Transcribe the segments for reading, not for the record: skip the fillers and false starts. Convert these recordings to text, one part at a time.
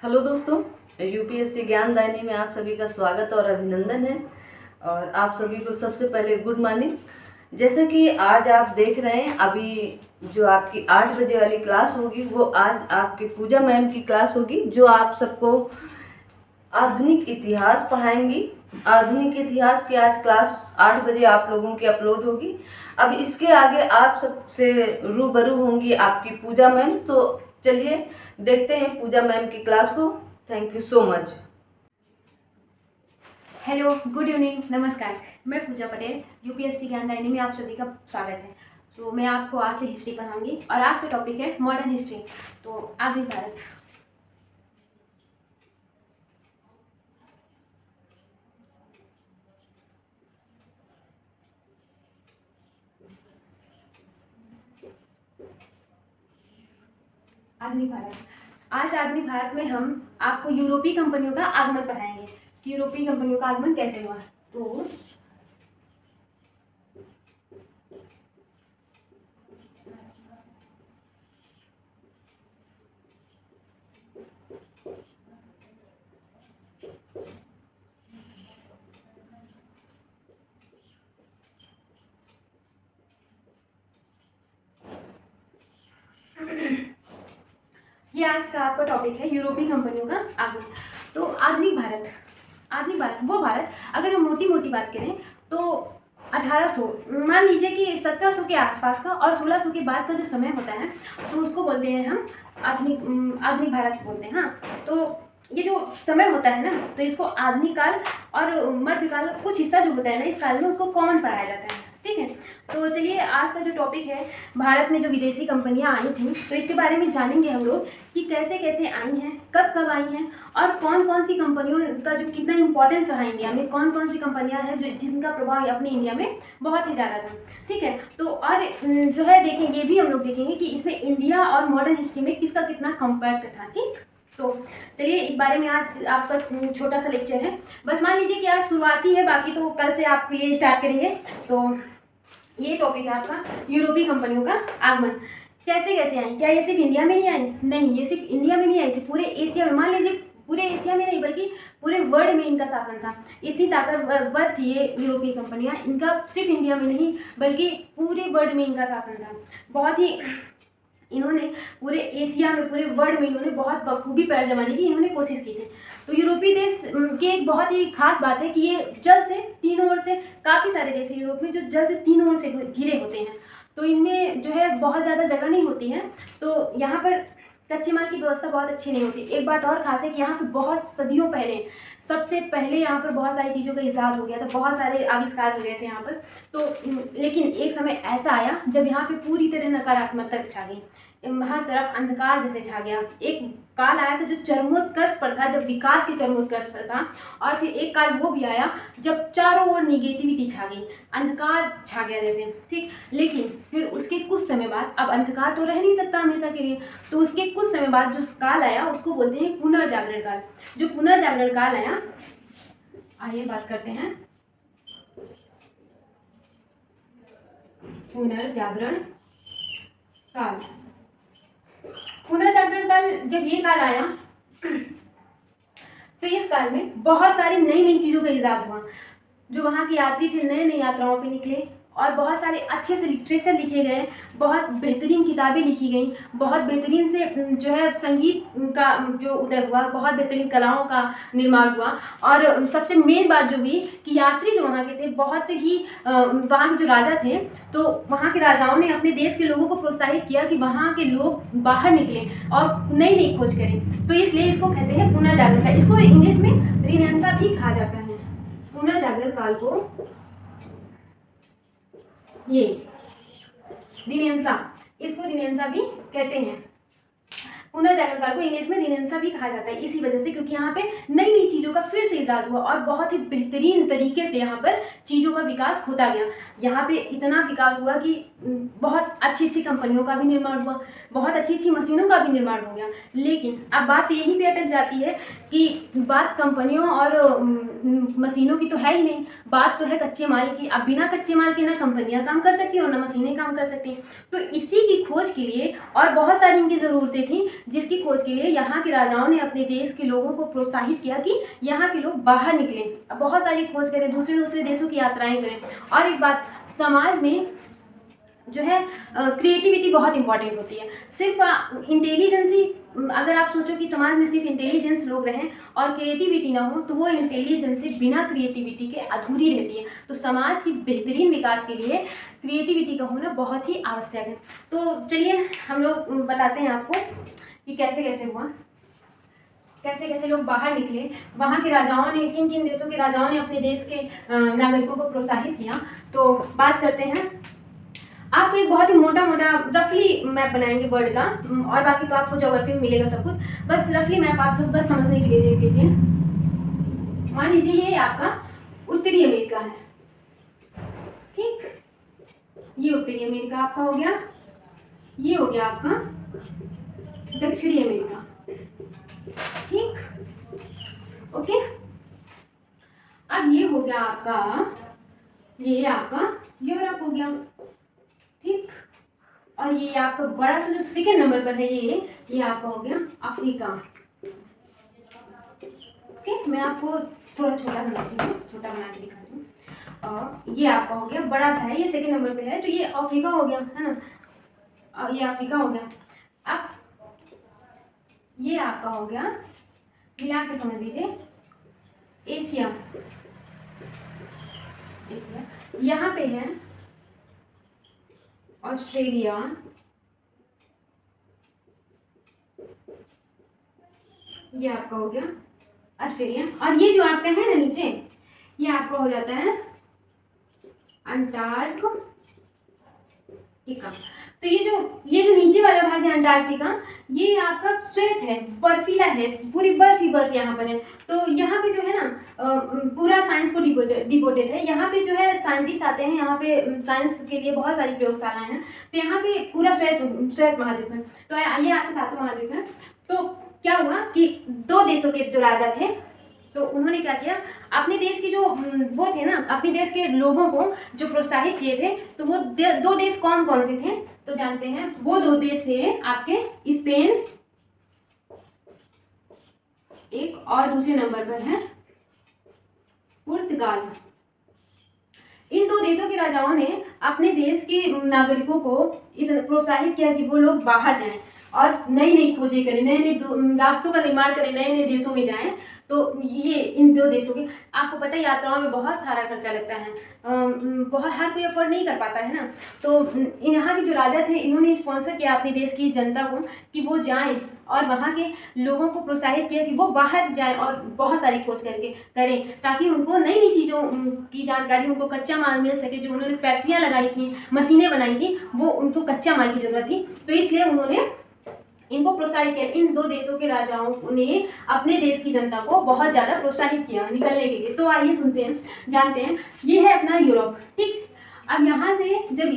Hello दोस्तों, UPSC ज्ञानदायिनी में आप सभी का स्वागत और अभिनंदन है। और आप सभी को सबसे पहले गुड मॉर्निंग। जैसे कि आज आप देख रहे हैं, अभी जो आपकी 8 बजे वाली क्लास होगी वो आज आपकी पूजा मैम की क्लास होगी, जो आप सबको आधुनिक इतिहास पढ़ाएंगी। आधुनिक इतिहास की आज क्लास 8 बजे आप लोगों की अपलोड होगी। अब इसके आगे आप सबसे रूबरू होंगी आपकी पूजा मैम। तो चलिए देखते हैं पूजा मैम की क्लास को। Thank you so much. Hello, good evening, नमस्कार। मैं पूजा पटेल, यूपीएससी ज्ञानदायिनी में आप सभी का स्वागत है। तो मैं आपको आज से हिस्ट्री पढ़ाऊंगी और आज का टॉपिक है मॉडर्न हिस्ट्री। तो आधुनिक भारत। आधुनिक भारत। आज आधुनिक भारत में हम आपको यूरोपीय कंपनियों का आगमन पढ़ाएंगे कि यूरोपीय कंपनियों का आगमन कैसे हुआ। तो ये आज का आपका टॉपिक है यूरोपीय कंपनियों का आगमन। तो आधुनिक भारत, आधुनिक भारत वो भारत, अगर हम मोटी मोटी बात करें तो 1800, मान लीजिए कि 1700 के आसपास का और 1600 के बाद का जो समय होता है तो उसको बोलते हैं हम आधुनिक भारत बोलते हैं। हाँ, तो ये जो समय होता है ना, तो इसको आधुनिक काल और मध्यकाल कुछ हिस्सा जो होता है ना इस काल में, उसको कॉमन पढ़ाया जाता है। ठीक है, तो चलिए आज का जो टॉपिक है, भारत में जो विदेशी कंपनियां आई थी तो इसके बारे में जानेंगे हम लोग कि कैसे कैसे आई हैं, कब कब आई हैं और कौन कौन सी कंपनियों का जो कितना इंपॉर्टेंस रहा इंडिया में, कौन कौन सी कंपनियां हैं जो जिनका प्रभाव अपने इंडिया में बहुत ही ज़्यादा था। ठीक है, तो और जो है देखें, ये भी हम लोग देखेंगे कि इसमें इंडिया और मॉडर्न हिस्ट्री में किसका कितना कम्पैक्ट था। ठीक, तो चलिए इस बारे में आज आपका छोटा सा लेक्चर है। बस मान लीजिए कि आज शुरुआती है, बाकी तो कल से आपके लिए स्टार्ट करेंगे। तो ये टॉपिक है आपका यूरोपीय कंपनियों का आगमन। कैसे कैसे आई, क्या ये सिर्फ इंडिया में ही आई? नहीं, ये सिर्फ इंडिया में नहीं आई थी, पूरे एशिया में, मान लीजिए पूरे एशिया में नहीं बल्कि पूरे वर्ल्ड में इनका शासन था। इतनी ताकतवर थी ये यूरोपीय कंपनियां, इनका सिर्फ इंडिया में नहीं बल्कि पूरे वर्ल्ड में इनका शासन था। बहुत ही इन्होंने पूरे एशिया में, पूरे वर्ल्ड में इन्होंने बहुत बखूबी पैर जमाने की इन्होंने कोशिश की थी। तो यूरोपीय देश की एक बहुत ही खास बात है कि ये जल से तीनों ओर से, काफ़ी सारे देश हैं यूरोप में जो जल से तीनों ओर से घिरे होते हैं। तो इनमें जो है बहुत ज़्यादा जगह नहीं होती है, तो यहाँ पर कच्चे माल की व्यवस्था बहुत अच्छी नहीं होती। एक बात और खास है कि यहाँ पर बहुत सदियों पहले, सबसे पहले यहाँ पर बहुत सारी चीज़ों का इजाद हो गया था, बहुत सारे आविष्कार हो गए थे यहाँ पर। तो लेकिन एक समय ऐसा आया जब यहाँ पे पूरी तरह नकारात्मकता छा गई, हर तरफ अंधकार जैसे छा गया। एक काल आया था जो चरमोत्कर्ष पर था, जब विकास के चरमोत्कर्ष पर था, और फिर एक काल वो भी आया जब चारों ओर निगेटिविटी छा गई, अंधकार छा गया जैसे। ठीक, लेकिन फिर उसके कुछ समय बाद, अब अंधकार तो रह नहीं सकता हमेशा के लिए, तो उसके कुछ समय बाद जो काल आया उसको बोलते हैं पुनर्जागरण काल। जो पुनर्जागरण काल आया, आइए बात करते हैं पुनर्जागरण काल। पुनर्जागरण काल, जब ये काल आया तो इस काल में बहुत सारी नई नई चीज़ों का इजाद हुआ। जो वहाँ के यात्री थे नए नए यात्राओं पे निकले और बहुत सारे अच्छे से लिटरेचर लिखे गए, बहुत बेहतरीन किताबें लिखी गई, बहुत बेहतरीन से जो है संगीत का जो उदय हुआ, बहुत बेहतरीन कलाओं का निर्माण हुआ। और सबसे मेन बात जो हुई कि यात्री जो वहाँ के थे, बहुत ही वहाँ के जो राजा थे, तो वहाँ के राजाओं ने अपने देश के लोगों को प्रोत्साहित किया कि वहाँ के लोग बाहर निकलें और नई नई खोज करें। तो इसलिए इसको कहते हैं पुनर्जागरण काल। इसको इंग्लिश में रिनेंसा भी कहा जाता है। पुनर्जागरण काल को ये रिनेंसा, इसको रिनेंसा भी कहते हैं। पुनर्जागरण काल को इंग्लिश में रिनेंसा भी कहा जाता है इसी वजह से, क्योंकि यहाँ पे नई नई चीज़ों का फिर से इजाद हुआ और बहुत ही बेहतरीन तरीके से यहाँ पर चीज़ों का विकास होता गया। यहाँ पे इतना विकास हुआ कि बहुत अच्छी अच्छी कंपनियों का भी निर्माण हुआ, बहुत अच्छी अच्छी मशीनों का भी निर्माण हो गया। लेकिन अब बात तो यहीं पे अटक जाती है कि बात कंपनियों और मशीनों की तो है ही नहीं, बात तो है कच्चे माल की। अब बिना कच्चे माल के ना कंपनियां काम कर सकती और ना मशीनें काम कर सकती। तो इसी की खोज के लिए और बहुत सारी इनकी ज़रूरतें थी, जिसकी खोज के लिए यहाँ के राजाओं ने अपने देश के लोगों को प्रोत्साहित किया कि यहाँ के लोग बाहर निकलें, बहुत सारी खोज करें, दूसरे दूसरे देशों की यात्राएं करें। और एक बात, समाज में जो है क्रिएटिविटी बहुत इंपॉर्टेंट होती है। सिर्फ इंटेलिजेंस ही, अगर आप सोचो कि समाज में सिर्फ इंटेलिजेंस लोग रहें और क्रिएटिविटी ना हो, तो वो इंटेलिजेंस से बिना क्रिएटिविटी के अधूरी रहती है। तो समाज की बेहतरीन विकास के लिए क्रिएटिविटी का होना बहुत ही आवश्यक है। तो चलिए हम लोग बताते हैं आपको कि कैसे कैसे हुआ, कैसे कैसे लोग बाहर निकले, वहाँ के राजाओं ने, किन किन देशों के राजाओं ने अपने देश के नागरिकों को प्रोत्साहित किया। तो बात करते हैं, आपको एक बहुत ही मोटा मोटा रफली मैप बनाएंगे वर्ल्ड का, और बाकी तो आपको ज्योग्राफी में मिलेगा सब कुछ, बस रफली मैप आप लोग बस समझने के लिए देख लीजिए। मान लीजिए ये आपका उत्तरी अमेरिका है, ठीक, ये उत्तरी अमेरिका आपका हो गया, ये हो गया आपका दक्षिणी अमेरिका, ठीक, ओके। अब ये हो गया आपका, ये आपका यूरोप हो गया, ठीक। और ये आपका बड़ा सा जो सेकेंड नंबर पर है, ये आपका हो गया अफ्रीका, ओके। मैं आपको थोड़ा छोटा बनाती हूँ, छोटा बना के दिखाती हूँ। और ये आपका हो गया बड़ा सा है, ये सेकेंड नंबर पे है, तो ये अफ्रीका हो गया, है ना, और ये अफ्रीका हो गया। अब ये आपका हो गया, मिला के समझ लीजिए, एशिया, एशिया। यहाँ पे है ऑस्ट्रेलिया, ये आपका हो गया ऑस्ट्रेलिया। और ये जो आपका है ना नीचे, ये आपका हो जाता है अंटार्कटिका। तो ये जो नीचे वाला भाग है अंटार्कटिका, ये आपका श्वेत है, बर्फीला है, पूरी बर्फ ही बर्फ यहाँ पर है। तो यहाँ पे जो है ना पूरा साइंस को डिवोटेड है। यहाँ पे जो है साइंटिस्ट आते हैं, यहाँ पे साइंस के लिए बहुत सारी प्रयोगशालाएं हैं। तो यहाँ पे पूरा श्वेत महाद्वीप है। तो ये आपके सातों महाद्वीप है। तो क्या हुआ कि दो देशों के जो राजा थे, तो उन्होंने क्या किया, अपने देश के जो वो थे ना, अपने देश के लोगों को जो प्रोत्साहित किए थे, तो वो दो देश कौन कौन से थे, तो जानते हैं। वो दो देश थे आपके स्पेन, एक और दूसरे नंबर पर है पुर्तगाल। इन दो देशों के राजाओं ने अपने देश के नागरिकों को इतना प्रोत्साहित किया कि वो लोग बाहर जाएं और नई नई खोजें करें, नए नए रास्तों का निर्माण करें, नए नए देशों में जाएं। तो ये इन दो देशों के, आपको पता है यात्राओं में बहुत सारा खर्चा लगता है, बहुत हर कोई अफोर्ड नहीं कर पाता है ना। तो यहाँ के जो राजा थे, इन्होंने स्पॉन्सर किया अपने देश की जनता को कि वो जाएं, और वहाँ के लोगों को प्रोत्साहित किया कि वो बाहर जाएं और बहुत सारी खोज करके करें, ताकि उनको नई नई चीज़ों की जानकारी, उनको कच्चा माल मिल सके। जो उन्होंने फैक्ट्रियाँ लगाई थी, मशीनें बनाई थी, वो उनको कच्चा माल की ज़रूरत थी, तो इसलिए उन्होंने इनको प्रोत्साहित किया। इन दो देशों के राजाओं ने अपने देश की जनता को बहुत ज़्यादा प्रोत्साहित किया निकलने के लिए। तो आइए सुनते हैं, जानते हैं। ये है अपना यूरोप, ठीक। अब यहाँ से जब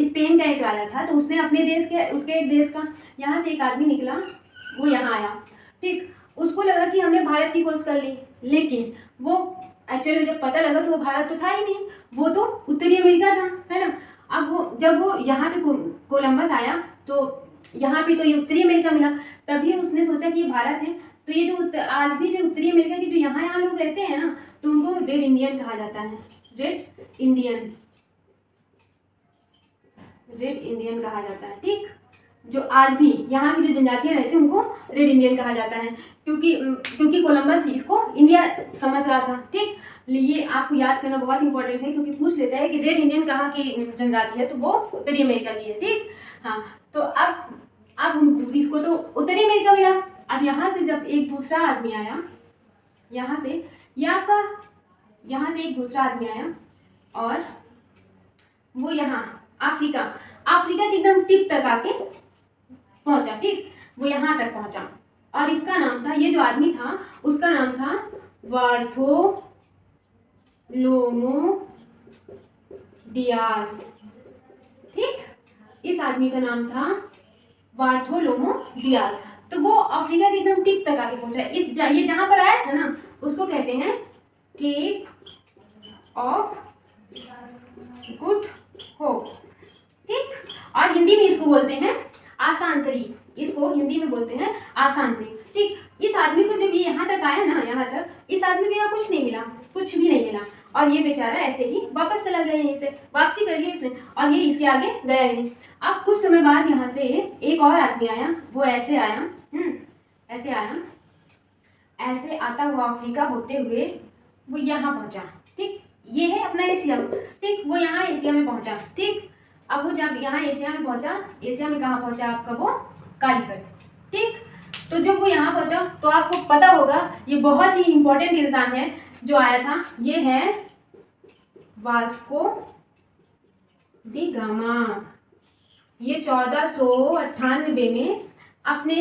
स्पेन का एक राजा था, तो उसने अपने देश के, उसके एक देश का, यहाँ से एक आदमी निकला, वो यहाँ आया, ठीक। उसको लगा कि हमने भारत की खोज कर ली, लेकिन वो एक्चुअली जब पता लगा तो वो भारत तो था ही नहीं, वो तो उत्तरी अमेरिका था, है ना। अब जब वो यहाँ पे कोलंबस आया, तो यहाँ पे तो ये उत्तरी अमेरिका मिला, तभी उसने सोचा कि ये भारत है। तो ये जो आज भी जो उत्तरी अमेरिका के जो यहाँ लोग रहते हैं ना, तो उनको रेड इंडियन कहा जाता है, रेड इंडियन कहा जाता है, ठीक। जो आज भी यहाँ की जो जनजातियाँ रहती हैं, उनको रेड इंडियन कहा जाता है, क्योंकि कोलंबस इसको इंडिया समझ रहा था, ठीक। ये आपको याद करना बहुत इंपॉर्टेंट है, क्योंकि पूछ लेता है कि रेड इंडियन कहाँ की जनजाति है, तो वो उत्तरी अमेरिका की है, ठीक। हाँ, तो अब इसको तो उत्तरी अमेरिका मिला। अब यहाँ से जब एक दूसरा आदमी आया, यहाँ से एक दूसरा आदमी आया, और वो यहाँ अफ्रीका के एकदम टिप तक आके पहुंचा, ठीक। वो यहाँ तक पहुंचा, और इसका नाम था, ये जो आदमी था उसका नाम था बार्थोलोमू डियाज, ठीक, इस आदमी का नाम था बार्थोलोमो डियाज। तो वो अफ्रीका के एकदम टिप तक आके पहुंचा। ये जहां पर आया था ना, उसको कहते हैं केप ऑफ गुड होप। ठीक, और हिंदी में इसको बोलते हैं आसान तरीक। इसको हिंदी में बोलते हैं आसान तरीक। ठीक, इस आदमी को जब ये यहाँ तक आया ना, यहाँ तक, इस आदमी को यहाँ कुछ नहीं मिला, कुछ भी नहीं मिला, और ये बेचारा ऐसे ही वापस चला गया, यहीं से वापसी कर ली इसने, और ये इसके आगे गया ही नहीं। अब कुछ समय बाद यहाँ से एक और आदमी आया, वो ऐसे आया, ऐसे आया, ऐसे आता हुआ अफ्रीका होते हुए वो यहाँ पहुँचा। ठीक, ये है अपना एशिया। ठीक, वो यहाँ एशिया में पहुँचा। ठीक, अब वो जब यहाँ एशिया में पहुँचा, एशिया में कहाँ पहुँचा आपका, वो कालीकट। ठीक, तो जब वो यहाँ पहुँचा तो आपको पता होगा ये बहुत ही इम्पोर्टेंट इंसान है जो आया था, ये है वास्को डी गामा। ये 1498 में अपने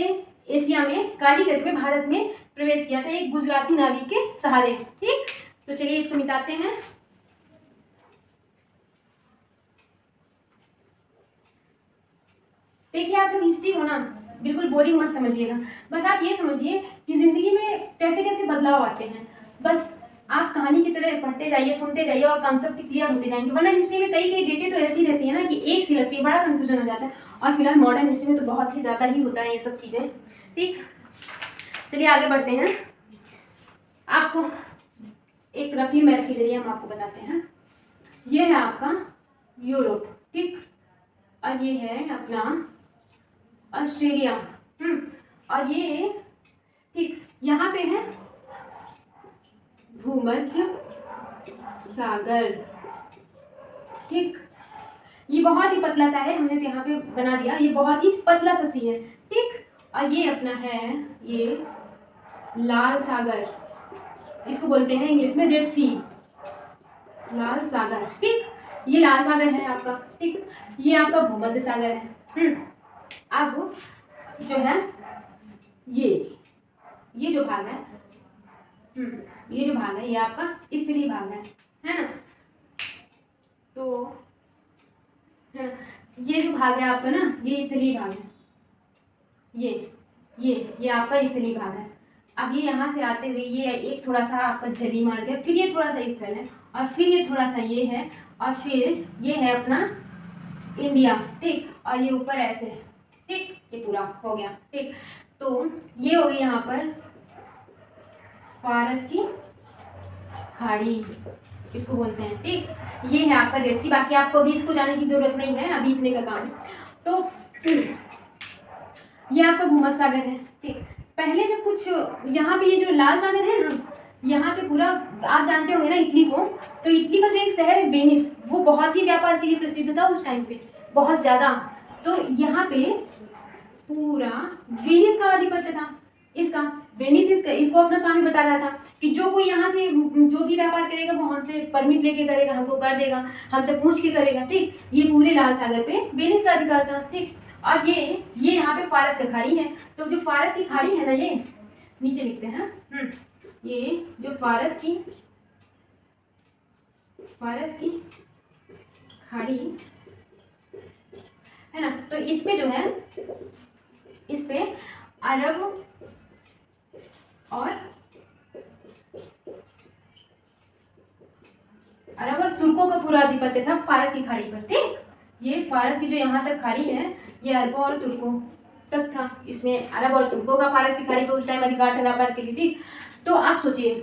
एशिया में कालीकट में भारत में प्रवेश किया था, एक गुजराती नाविक के सहारे। ठीक, तो चलिए इसको मिटाते हैं। देखिए आप लोग हिस्ट्री को ना बिल्कुल बोरिंग मत समझिएगा, बस आप ये समझिए कि जिंदगी में कैसे कैसे बदलाव आते हैं। बस आप कहानी की तरह पढ़ते जाइए, सुनते जाइए, और कॉन्सेप्ट क्लियर होते जाएंगे। वरना हिस्ट्री में कई डेटें तो ऐसी रहती है ना कि एक सी लगती है, बड़ा कंफ्यूजन हो जाता है। और फिलहाल मॉडर्न हिस्ट्री में तो बहुत ही ज़्यादा ही होता है ये सब चीज़ें। ठीक, चलिए आगे बढ़ते हैं। आपको एक रफी मैप के जरिए हम आपको बताते हैं। ये है आपका यूरोप। ठीक, और ये है अपना ऑस्ट्रेलिया। और ये ठीक यहाँ पे है भूमध्य सागर। ठीक, ये बहुत ही पतला सा है, हमने तो यहाँ पे बना दिया, ये बहुत ही पतला सा सी है। ठीक, और ये अपना है ये लाल सागर, इसको बोलते हैं इंग्लिश में रेड सी, लाल सागर। ठीक, ये लाल सागर है आपका। ठीक, ये आपका भूमध्य सागर है। अब जो है ये जो भाग है, ये जो भाग है ये आपका स्थलीय भाग है ना। तो है, ये जो भाग है आपका ना, ये स्थलीय भाग है। ये आपका स्थलीय भाग है। अब ये यहाँ से आते हुए ये एक थोड़ा सा आपका जली मार्ग है, फिर ये थोड़ा सा स्थल है, और फिर ये थोड़ा सा ये है, और फिर ये है अपना इंडिया। ठीक, और ये ऊपर ऐसे है। ठीक, ये पूरा हो गया। ठीक, तो ये हो गई यहाँ पर फारस की खाड़ी, इसको बोलते हैं। ठीक, ये है आपका रेड सी। बाकी आपको अभी इसको जाने की जरूरत नहीं है, अभी इतने का काम है। तो ये आपका भूमध्य सागर है। ठीक, पहले जब कुछ यहाँ पे ये जो लाल सागर है ना, यहाँ पे पूरा आप जानते होंगे ना इटली को, तो इटली का जो एक शहर है वेनिस, वो बहुत ही व्यापार के लिए प्रसिद्ध था उस टाइम पे, बहुत ज़्यादा। तो यहाँ पे पूरा वेनिस का आधिपत्य था इसका। वेनिस इसको अपना स्वामी बता रहा था कि जो कोई यहाँ से जो भी व्यापार करेगा वो हमसे परमिट लेके करेगा, हमको कर देगा, हमसे पूछ के करेगा। ठीक, ये पूरे लाल सागर पे वेनिस का अधिकार था। ठीक, और ये यहाँ पे फारस की खाड़ी है। तो जो फारस की खाड़ी है ना, ये नीचे लिखते हैं, ये जो फारस की खाड़ी है ना, तो इस पे जो है, इस पे अरब और तुर्कों का पूरा आधिपत्य था फारस की खाड़ी पर। ठीक, ये फारस की जो यहाँ तक खाड़ी है, ये अरबों और तुर्कों तक था। इसमें अरब और तुर्कों का फारस की खाड़ी पर उस टाइम अधिकार था व्यापार के लिए। ठीक, तो आप सोचिए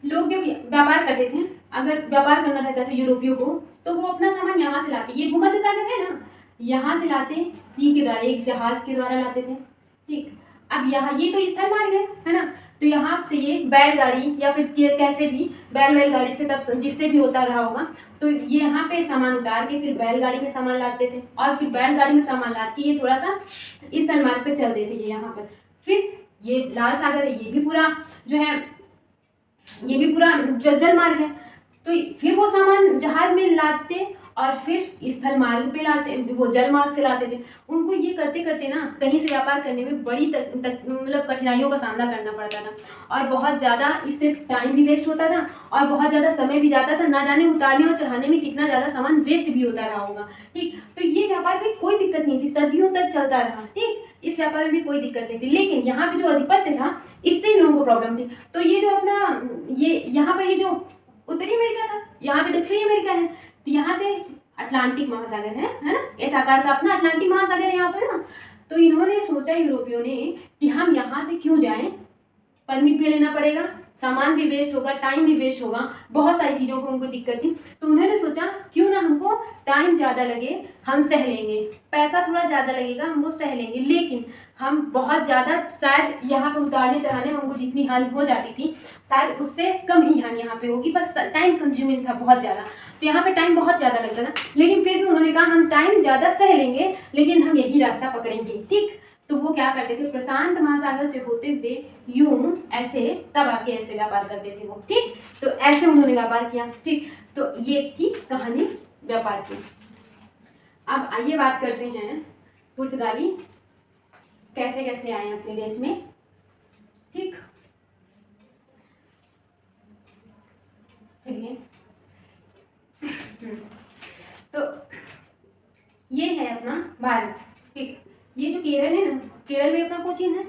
लोग जब व्यापार करते थे, अगर व्यापार करना रहता था यूरोपियों को, तो वो अपना सामान यहाँ से लाते। ये भूमध्य सागर है ना, यहाँ से लाते, सी के द्वारा, एक जहाज के द्वारा लाते थे। ठीक, अब यहाँ ये तो स्थल मार्ग है ना, तो यहाँ से ये बैलगाड़ी या फिर कैसे भी बैलगाड़ी से, तब जिससे भी होता रहा होगा, तो ये यहाँ पे सामान उतार के फिर बैलगाड़ी में सामान लाते थे, और फिर बैलगाड़ी में सामान ला के ये थोड़ा सा स्थल मार्ग पे चलते थे ये यहाँ पर। फिर ये लाल सागर है, ये भी पूरा जो है, ये भी पूरा जल मार्ग है। तो फिर वो सामान जहाज में लाते और फिर स्थल मार्ग पे लाते, वो जल मार्ग से लाते थे। उनको ये करते करते ना कहीं से व्यापार करने में बड़ी मतलब कठिनाइयों का सामना करना पड़ता था और बहुत ज़्यादा इससे टाइम भी वेस्ट होता था और बहुत ज़्यादा समय भी जाता था, ना जाने उतारने और चढ़ाने में कितना ज़्यादा सामान वेस्ट भी होता रहा होगा। ठीक, तो ये व्यापार में कोई दिक्कत नहीं थी, सदियों तक चलता रहा। ठीक, इस व्यापार में भी कोई दिक्कत नहीं थी, लेकिन यहाँ पे जो अधिपत्य था इससे इन लोगों को प्रॉब्लम थी। तो ये जो अपना ये यहाँ पर ये जो उत्तरी अमेरिका था, यहाँ पे दक्षिणी अमेरिका है, तो यहाँ से अटलांटिक महासागर है ना, इस आकार का अपना अटलांटिक महासागर है यहाँ पर ना। तो इन्होंने सोचा यूरोपियों ने कि हम यहाँ से क्यों जाएं, परमिट भी लेना पड़ेगा, सामान भी वेस्ट होगा, टाइम भी वेस्ट होगा, बहुत सारी चीज़ों को उनको दिक्कत थी। तो उन्होंने सोचा क्यों ना हमको टाइम ज़्यादा लगे, हम सह लेंगे, पैसा थोड़ा ज़्यादा लगेगा, हम वो सह लेंगे, लेकिन हम बहुत ज़्यादा शायद यहाँ पर उतारने चढ़ाने में हमको जितनी हानि हो जाती थी शायद उससे कम ही हानि यहाँ पे होगी, बस टाइम कंज्यूमिंग था बहुत ज़्यादा। तो यहाँ पे टाइम बहुत ज़्यादा लगता था, लेकिन फिर भी उन्होंने कहा हम टाइम ज़्यादा सह लेंगे लेकिन हम यही रास्ता पकड़ेंगे। ठीक, तो वो क्या करते थे, प्रशांत महासागर से होते हुए यूं ऐसे तब आके ऐसे व्यापार करते थे वो। ठीक, तो ऐसे उन्होंने व्यापार किया। ठीक, तो ये थी कहानी व्यापार की। अब आइए बात करते हैं पुर्तगाली कैसे कैसे आए अपने देश में। ठीक, चलिए तो ये है अपना भारत। ठीक, ये जो केरल है ना, केरल में अपना कोचीन है,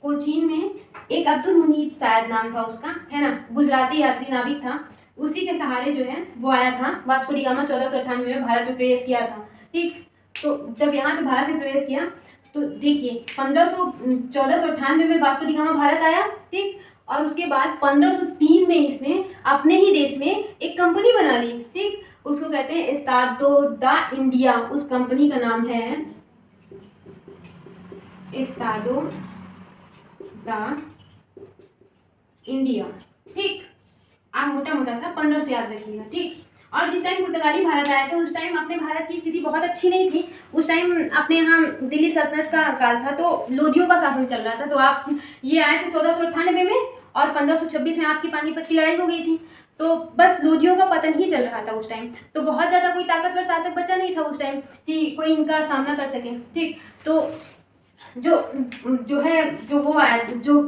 कोचीन में एक अब्दुल मुनीद शायद नाम था उसका, है ना, गुजराती यात्री नाविक था, उसी के सहारे जो है वो आया था। वास्को डी गामा 1498 में भारत में प्रवेश किया था। ठीक, तो जब यहाँ पे भारत में प्रवेश किया तो देखिए 1498 में वास्को डी गामा भारत आया। ठीक, और उसके बाद 1503 में इसने अपने ही देश में एक कंपनी बना ली। ठीक, उसको कहते हैं एस्टाडो दा इंडिया, उस कंपनी का नाम है एस्टाडो दा इंडिया। ठीक, आप मोटा मोटा सा 15 से याद रखिएगा। ठीक, और जिस टाइम पुर्तगाली भारत आया था उस टाइम अपने भारत की स्थिति बहुत अच्छी नहीं थी। उस टाइम अपने यहाँ दिल्ली सल्तनत का काल था, तो लोधियों का शासन चल रहा था। तो आप ये आए थे 1498 में और 1526 में आपकी पानीपत की लड़ाई हो गई थी। तो बस लोधियों का पतन ही चल रहा था उस टाइम, तो बहुत ज़्यादा कोई ताकतवर शासक बचा नहीं था उस टाइम कि कोई इनका सामना कर सके। ठीक, तो जो वो आया, जो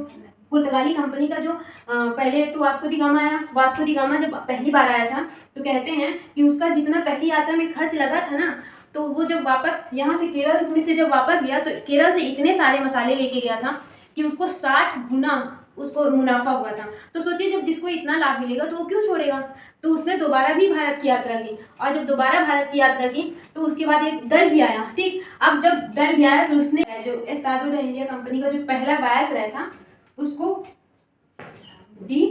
पुर्तगाली कंपनी का जो पहले तो वास्को दी गामा आया। वास्को दी गामा जब पहली बार आया था तो कहते हैं कि उसका जितना पहली यात्रा में खर्च लगा था ना, तो वो जब वापस यहाँ से केरल में से जब वापस गया तो केरल से इतने सारे मसाले लेके गया था कि उसको 60 गुना उसको मुनाफा हुआ था। तो सोचिए जब जिसको इतना लाभ मिलेगा तो वो क्यों छोड़ेगा। तो उसने दोबारा भी भारत की यात्रा की, और जब दोबारा भारत की यात्रा की तो उसके बाद एक दल भी आया। ठीक, अब जब दल भी आया तो उसने जो एस्टाडो दा इंडिया कंपनी का जो पहला वायसराय था उसको डी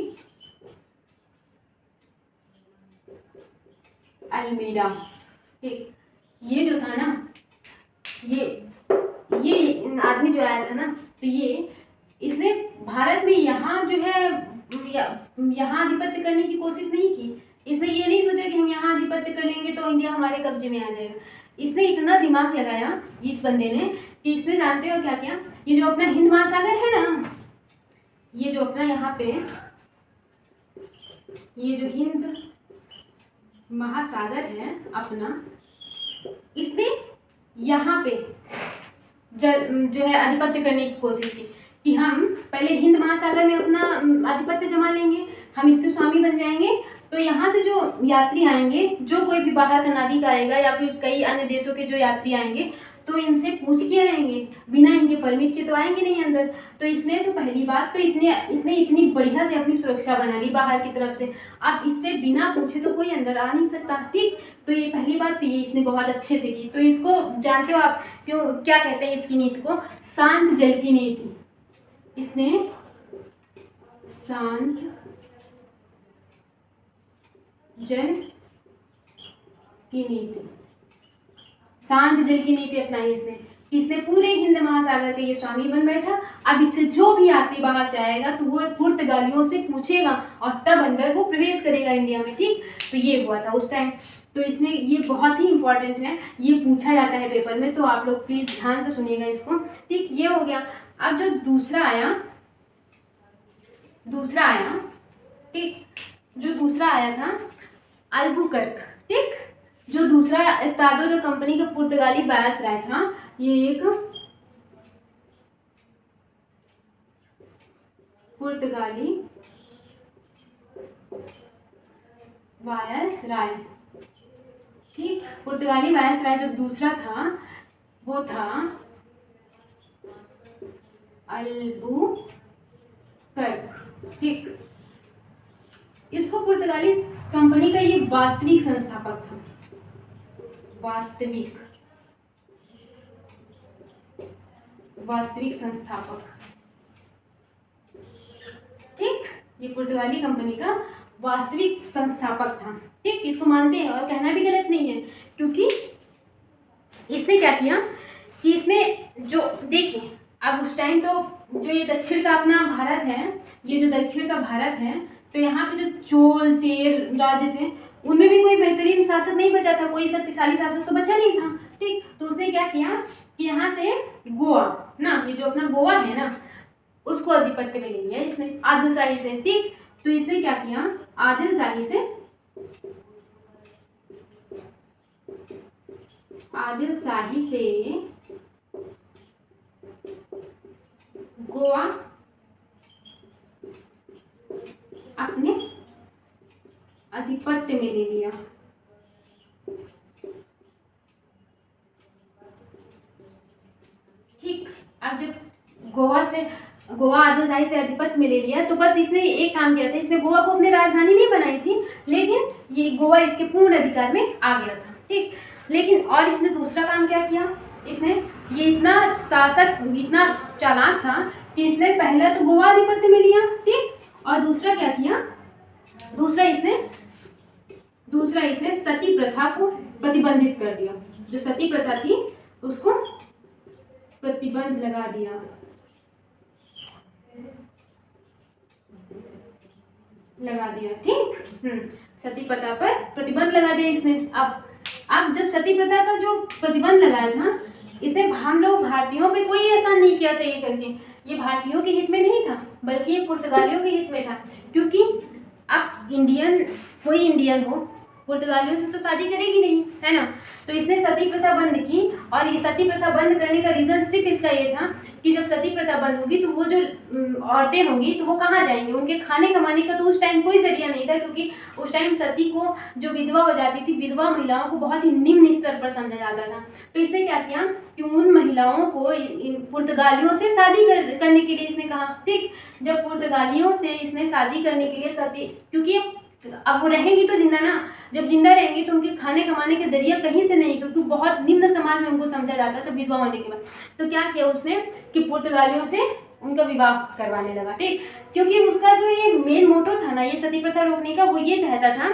अल्मीडा। ठीक, ये जो था ना, ये आदमी जो आया था ना, तो ये इसने भारत में यहाँ जो है यहाँ आधिपत्य करने की कोशिश नहीं की। इसने ये नहीं सोचा कि हम यहाँ आधिपत्य कर लेंगे तो इंडिया हमारे कब्जे में आ जाएगा। इसने इतना दिमाग लगाया इस बंदे ने कि इसने, जानते हो क्या किया, ये जो अपना हिंद महासागर है ना, ये जो अपना यहाँ पे ये जो हिंद महासागर है अपना, इसने यहाँ पे जो है आधिपत्य करने की कोशिश की कि हम पहले हिंद महासागर में अपना आधिपत्य जमा लेंगे, हम इसके स्वामी बन जाएंगे। तो यहाँ से जो यात्री आएंगे, जो कोई भी बाहर का नाविक आएगा या फिर कई अन्य देशों के जो यात्री आएंगे, तो इनसे पूछ के आएंगे, बिना इनके परमिट के तो आएंगे नहीं अंदर। तो इसने तो पहली बात तो इसने इतनी बढ़िया से अपनी सुरक्षा बना ली बाहर की तरफ से। अब इससे बिना पूछे तो कोई अंदर आ नहीं सकता। ठीक, तो ये पहली बात तो ये इसने बहुत अच्छे से की। तो इसको जानते हो आप क्यों, क्या कहते हैं इसकी नीति को, शांत जल की नीति। इसने शांत जल की नीति, शांत जल की नीति अपनाई इसने। इसने पूरे हिंद महासागर के ये स्वामी बन बैठा। अब इससे जो भी यात्री बाहर से आएगा तो वो पुर्तगालियों से पूछेगा और तब अंदर वो प्रवेश करेगा इंडिया में। ठीक, तो ये हुआ था उस टाइम। तो इसने, ये बहुत ही इंपॉर्टेंट है, ये पूछा जाता है पेपर में, तो आप लोग प्लीज़ ध्यान से सुनिएगा इसको। ठीक, ये हो गया। अब जो दूसरा आया, ठीक, जो दूसरा आया था अल्बुकर्क। ठीक, जो दूसरा एस्तादो द कंपनी का पुर्तगाली वायसराय था, ये एक पुर्तगाली वायसराय, ठीक। पुर्तगाली वायसराय जो दूसरा था वो था अल्बुकर्क, ठीक। इसको पुर्तगाली कंपनी का ये वास्तविक संस्थापक था, वास्तविक संस्थापक, ठीक। ये पुर्तगाली कंपनी का वास्तविक संस्थापक था, ठीक। इसको मानते हैं और कहना भी गलत नहीं है, क्योंकि इसने क्या किया कि इसने जो देखिए अब उस टाइम तो जो ये दक्षिण का अपना भारत है, ये जो दक्षिण का भारत है, तो यहाँ पे जो चोल चेर राज्य थे उनमें भी कोई बेहतरीन शासक नहीं बचा था, कोई शक्तिशाली शासक तो बचा नहीं था, ठीक। तो उसने क्या किया कि यहाँ से गोवा ना, ये जो अपना गोवा है ना, उसको आधिपत्य में ले लिया इसने आदिलशाही से, ठीक। तो इसने क्या किया, आदिलशाही से गोवा अपने आधिपत्य में ले लिया, ठीक। अब जब गोवा आदिलशाही से आधिपत्य में ले लिया, तो बस इसने एक काम किया था, इसने गोवा को अपनी राजधानी नहीं बनाई थी, लेकिन ये गोवा इसके पूर्ण अधिकार में आ गया था, ठीक। लेकिन और इसने दूसरा काम क्या किया, इसने ये इतना शासक इतना चालाक था कि इसने पहला तो गोवा आधिपत्य में लिया, ठीक। और दूसरा क्या किया, दूसरा इसने सती प्रथा को प्रतिबंधित कर दिया, जो सती प्रथा थी उसको प्रतिबंध लगा दिया, ठीक। सती प्रथा पर प्रतिबंध लगा दिया इसने। अब जब सती प्रथा का जो प्रतिबंध लगाया था, इसने हम लोग भारतीयों पे कोई एहसान नहीं किया था ये करके, ये भारतीयों के हित में नहीं था, बल्कि ये पुर्तगालियों के हित में था, क्योंकि अब कोई इंडियन हो पुर्तगालियों से तो शादी करेगी नहीं, है ना। तो इसने सती प्रथा बंद की, और ये सती प्रथा बंद करने का रीज़न सिर्फ इसका ये था कि जब सती प्रथा बंद होगी तो वो जो औरतें होंगी तो वो कहाँ जाएंगी, उनके खाने कमाने का तो उस टाइम कोई जरिया नहीं था, क्योंकि उस टाइम सती को जो विधवा हो जाती थी, विधवा महिलाओं को बहुत ही निम्न स्तर पर समझा जाता था। तो इसने क्या किया कि उन महिलाओं को पुर्तगालियों से शादी करने के लिए इसने कहा, ठीक। जब पुर्तगालियों से इसने शादी करने के लिए सती, क्योंकि अब वो रहेंगी तो जिंदा ना, जब जिंदा रहेंगी तो उनके खाने कमाने के जरिया कहीं से नहीं, क्योंकि बहुत निम्न समाज में उनको समझा जाता था विधवा होने के बाद। तो क्या किया उसने कि पुर्तगालियों से उनका विवाह करवाने लगा, ठीक। क्योंकि उसका जो ये मेन मोटो था ना ये सती प्रथा रोकने का, वो ये चाहता था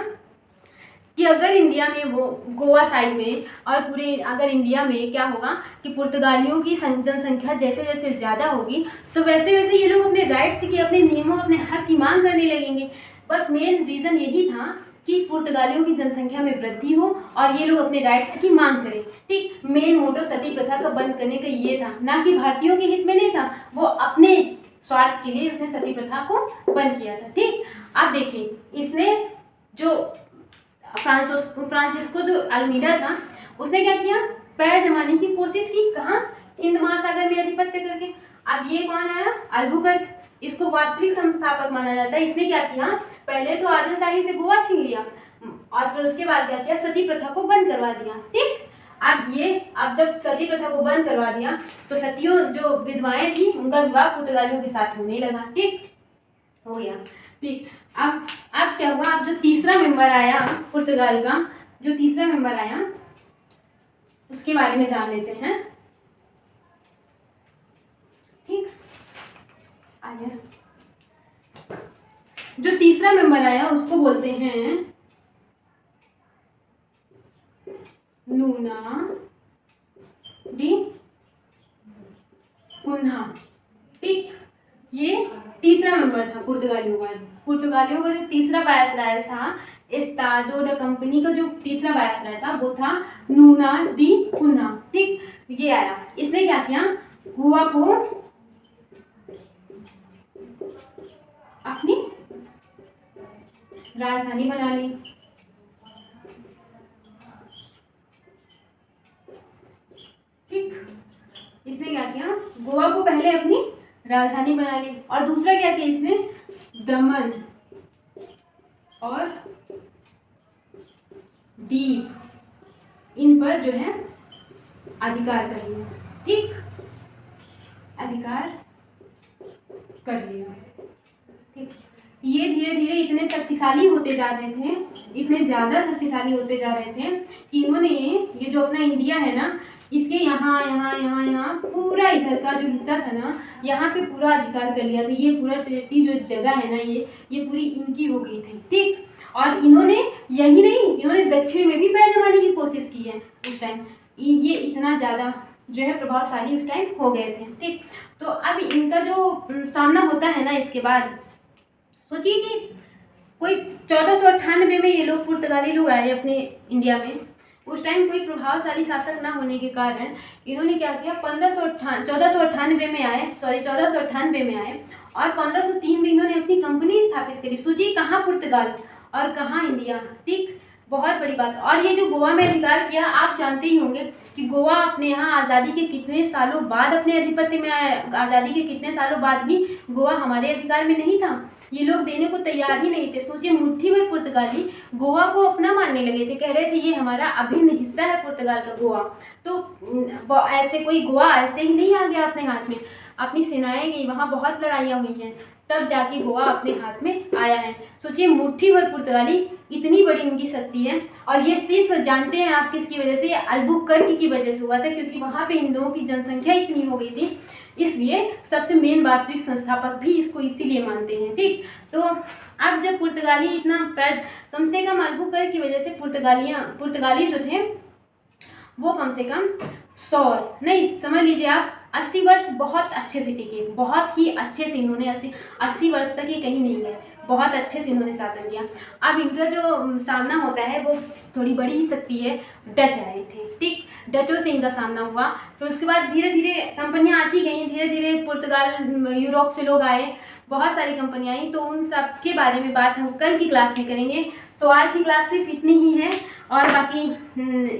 कि अगर इंडिया में वो गोवा साइड में और पूरे अगर इंडिया में क्या होगा कि पुर्तगालियों की जनसंख्या जैसे जैसे ज़्यादा होगी, तो वैसे वैसे ये लोग अपने राइट्स की, अपने नियमों, अपने हक की मांग करने लगेंगे। बस मेन रीज़न यही था कि पुर्तगालियों की जनसंख्या में वृद्धि हो और ये लोग अपने राइट्स की मांग करें, ठीक। मेन मोटो सती प्रथा का बंद करने का ये था, ना कि भारतीयों के हित में नहीं था, वो अपने स्वार्थ के लिए उसने सती प्रथा को बंद किया था, ठीक। अब देखिए इसने जो फ्रांसिस्को जो अल्मीडा था, उसने क्या किया, पैर जमाने की कोशिश की, कहाँ, हिंद महासागर में आधिपत्य करके। अब ये कौन आया, अल्बुकर्क, इसको वास्तविक संस्थापक माना जाता है। इसने क्या किया, पहले तो आदिलशाही से गोवा छीन लिया और फिर उसके बाद क्या किया, सती प्रथा को बंद करवा दिया, ठीक। अब जब सती प्रथा को बंद करवा दिया तो सतियों जो विधवाएं थी उनका विवाह पुर्तगालियों के साथ होने लगा, ठीक हो गया, ठीक। अब क्या हुआ, अब जो तीसरा मेंबर आया पुर्तगाल का, जो तीसरा मेंबर आया उसके बारे में जान लेते हैं, ठीक। आया जो तीसरा मेंबर आया उसको बोलते हैं नूना डी कुन्हा, ठीक। ये तीसरा मेंबर था पुर्तगालियों का जो तीसरा वायसराय था, एस्तादो द कंपनी का जो तीसरा वायसराय था वो था नूना दी कुन्हा, ठीक। ये आया, इसने क्या किया, गोवा को अपनी राजधानी बना ली, राजधानी बना ली। और दूसरा क्या किया इसने, दमन और दीव, इन पर जो है अधिकार कर लिया। ठीक, अधिकार कर लिया। ठीक, ये धीरे धीरे इतने शक्तिशाली होते जा रहे थे, इतने ज़्यादा शक्तिशाली होते जा रहे थे कि इन्होंने ये जो अपना इंडिया है ना, इसके यहाँ यहाँ यहाँ यहाँ पूरा इधर का जो हिस्सा था ना, यहाँ पे पूरा अधिकार कर लिया था। ये पूरा टेरिटरी जो जगह है ना, ये पूरी इनकी हो गई थी। ठीक, और इन्होंने यही नहीं, इन्होंने दक्षिण में भी पैर जमाने की कोशिश की है उस टाइम। ये इतना ज़्यादा जो है प्रभावशाली उस टाइम हो गए थे। ठीक, तो अब इनका जो सामना होता है ना, इसके बाद सोचिए कि कोई 1498 में ये लोग पुर्तगाली लोग आए अपने इंडिया में। उस टाइम कोई प्रभावशाली शासक ना होने के कारण इन्होंने क्या किया, 1498 में आए, 1498 में आए और 1503 में इन्होंने अपनी कंपनी स्थापित करी। सोचिए कहाँ पुर्तगाल और कहाँ इंडिया। ठीक, बहुत बड़ी बात। और ये जो गोवा में अधिकार किया, आप जानते ही होंगे कि गोवा अपने यहाँ आज़ादी के कितने सालों बाद अपने आधिपत्य में आया। आज़ादी के कितने सालों बाद भी गोवा हमारे अधिकार में नहीं था। ये लोग देने को तैयार ही नहीं थे। सोचिए मुट्ठी भर पुर्तगाली गोवा को अपना मानने लगे थे, कह रहे थे ये हमारा अभिन्न हिस्सा है पुर्तगाल का गोवा। तो ऐसे कोई गोवा ऐसे ही नहीं आ गया अपने हाथ में, अपनी सेनाएं गई वहाँ, बहुत लड़ाइयाँ हुई हैं, तब जाके गोवा अपने हाथ में आया है। सोचिए मुट्ठी भर पुर्तगाली, इतनी बड़ी उनकी शक्ति है। और ये सिर्फ जानते हैं आप किसकी वजह से, अल्बुकर्क की वजह से हुआ था, क्योंकि वहाँ पे इन लोगों की जनसंख्या इतनी हो गई थी, इसलिए सबसे मेन वास्तविक संस्थापक भी इसको इसीलिए मानते हैं। ठीक, तो अब जब पुर्तगाली इतना पैर, कम से कम अल्बुकर्क की वजह से पुर्तगाली जो थे वो कम से कम 100 वर्ष नहीं, समझ लीजिए आप 80 वर्ष बहुत अच्छे से टिके, बहुत ही अच्छे से इन्होंने 80 वर्ष तक ये कहीं नहीं गए, बहुत अच्छे से इन्होंने शासन किया। अब इनका जो सामना होता है वो थोड़ी बड़ी शक्ति है, डच आए थे। ठीक, डचों से इनका सामना हुआ। फिर उसके बाद धीरे धीरे कंपनियां आती गईं, धीरे धीरे पुर्तगाल यूरोप से लोग आए, बहुत सारी कंपनियां आई। तो उन सब के बारे में बात हम कल की क्लास में करेंगे। सो आज की क्लास सिर्फ इतनी ही है, और बाकी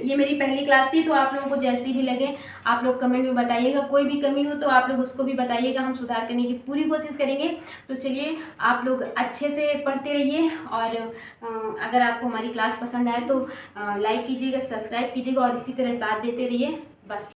ये मेरी पहली क्लास थी, तो आप लोगों को जैसी भी लगे आप लोग कमेंट में बताइएगा। कोई भी कमी हो तो आप लोग उसको भी बताइएगा, हम सुधार करने की पूरी कोशिश करेंगे। तो चलिए आप लोग अच्छे से पढ़ते रहिए, और अगर आपको हमारी क्लास पसंद आए तो लाइक कीजिएगा, सब्सक्राइब कीजिएगा और इसी तरह साथ देते रहिए। बस।